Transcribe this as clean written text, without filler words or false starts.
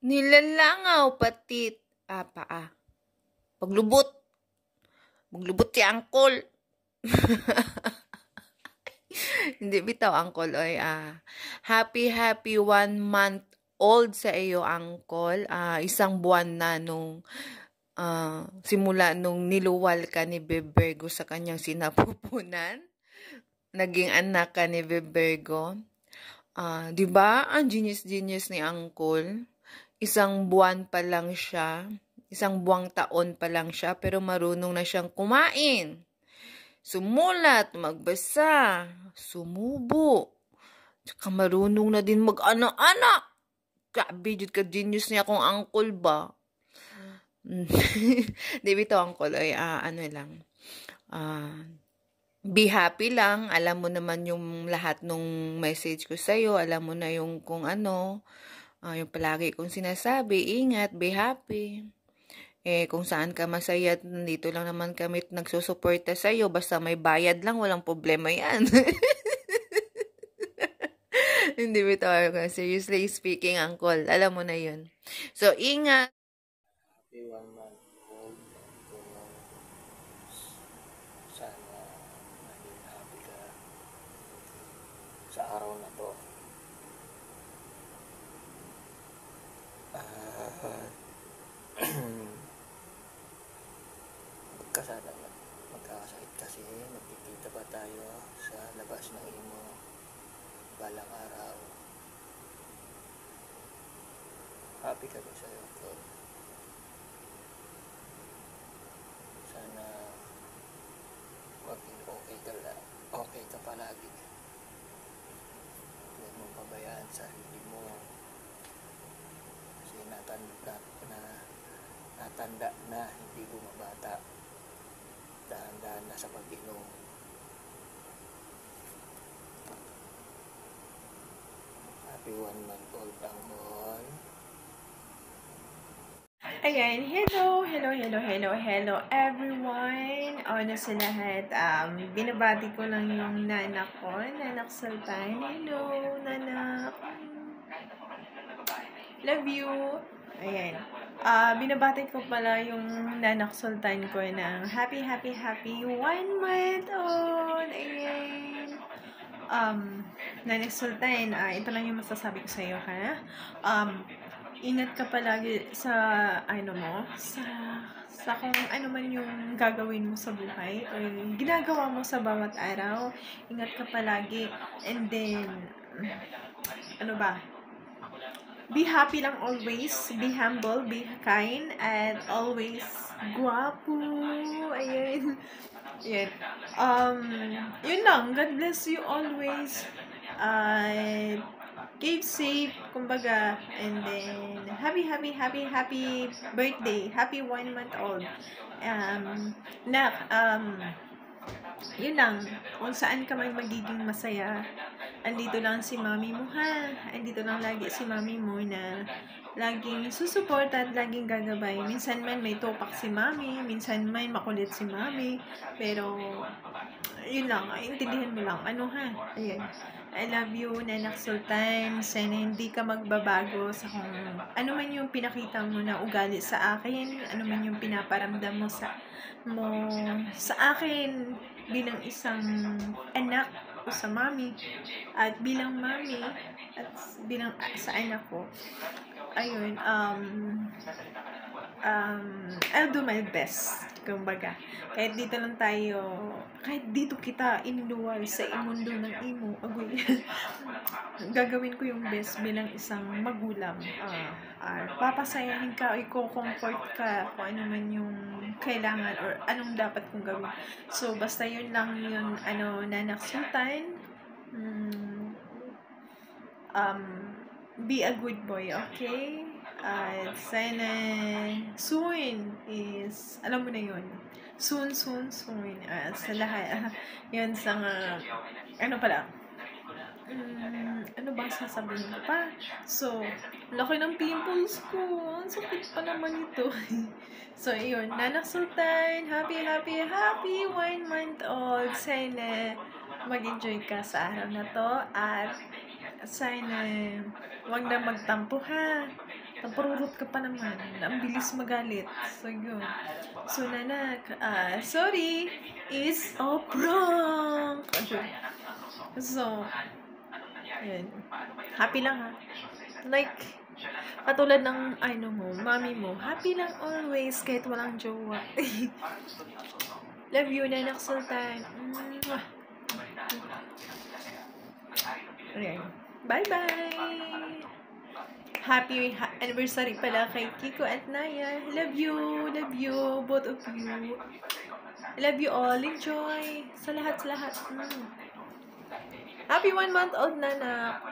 Nilalangaw patit. Paa. Paglubot. Maglubot si Angkol. Hindi bitaw, Angkol. Oy, happy 1 month old sa iyo, Angkol. Isang buwan na nung simula nung niluwal ka ni Bebergo sa kanyang sinapupunan. Naging anak ka ni Bebergo. Diba? Ang genius ni Angkol. Isang buwan pa lang siya. Isang buwang taon pa lang siya, pero marunong na siyang kumain. Sumulat, magbasa, sumubo. Tsaka marunong na din mag-anak-anak. Grabe, jud ka genius niya kung Angkol ba. Di bito, Angkol. Ay, ano lang. Be happy lang. Alam mo naman yung lahat nung message ko sa'yo. Alam mo na yung kung ano. Yung palagi kong sinasabi. Ingat, be happy. Kung saan ka masaya, nandito lang naman kami nagsusuporta sa'yo. Basta may bayad lang, walang problema yan. Hindi bito. Seriously speaking, Angkol. Alam mo na yun. So, ingat. Happy 1 month old. Sana maging happy ka sa araw na to. Sana magkakasakit kasi magkikita pa tayo sa labas ng imo balang araw. Happy kami sa'yo, Tol. Sana maging okay ka palagi. Huwag mong pabayaan sa sarili mo kasi natanda na, hindi bumabata. Dahan-dahan na sa pag-inom. Happy 1 month old, Angkol. Ayan, hello everyone. Ano sa lahat, binabati ko lang yung nanak ko, Nanak Sultan. Hello, nanak. Love you. Ayan. Binabati ko pala yung Nanak Sultan ko ng happy 1 month old. Ayan. Nanak Sultan, ito lang yung masasabi ko sa iyo, ha? Ingat ka palagi sa sa kung ano man yung gagawin mo sa buhay o yung ginagawa mo sa bawat araw. Ingat ka palagi, and then be happy lang always, be humble, be kind, and always guwapo. Ayan. Ayan. Yun lang. God bless you always. Keep safe, kumbaga, and then happy birthday, happy 1 month old. Yun lang, kung saan ka man magiging masaya, andito lang si mami mo, ha? Andito lang lagi si mami mo na laging susuporta at laging gagabay. Minsan man may topak si mami, minsan man makulit si mami, pero yun lang, intindihan mo lang. Ha? Ayan. I love you, Nanak Sultan. Sana hindi ka magbabago sa kung ano man yung pinakita mo na ugali sa akin, ano man yung pinaparamdam mo sa akin bilang isang anak ko sa mami, at bilang mami at bilang sa anak ko. Ayun, I'll do my best, kumbaga. Kahit dito lang tayo, kahit dito kita iniluwal sa imundo ng imo, gagawin ko yung best bilang isang magulang. Papasayahin ka, i-comfort ka, kung ano man yung kailangan or anong dapat kong gawin. So, basta yun lang yun, Nanak Sultan. Be a good boy, okay? Sana soon is, alam mo na yun, soon, sa lahat, yun sa ano ba sasabihin ko pa? So, laki ng pimples ko, ang sakit pa naman ito. So, yun, Nanak Sultan, happy 1 month old. Sana mag-enjoy ka sa araw na to, at sana wag na magtampo, ha? Napururot ka pa naman. Ang bilis magalit. So, yun. So, nanak, sorry. It's a prank. So, yun. Happy lang ha. Like, katulad ng, mami mo. Happy lang always kahit walang jowa. Love you, Nanak Sultan. Okay. Bye-bye! Happy anniversary pala kay Kiko at Naya. Love you, both of you. Love you all. Enjoy. Sa lahat. Happy 1 month old, Nanak.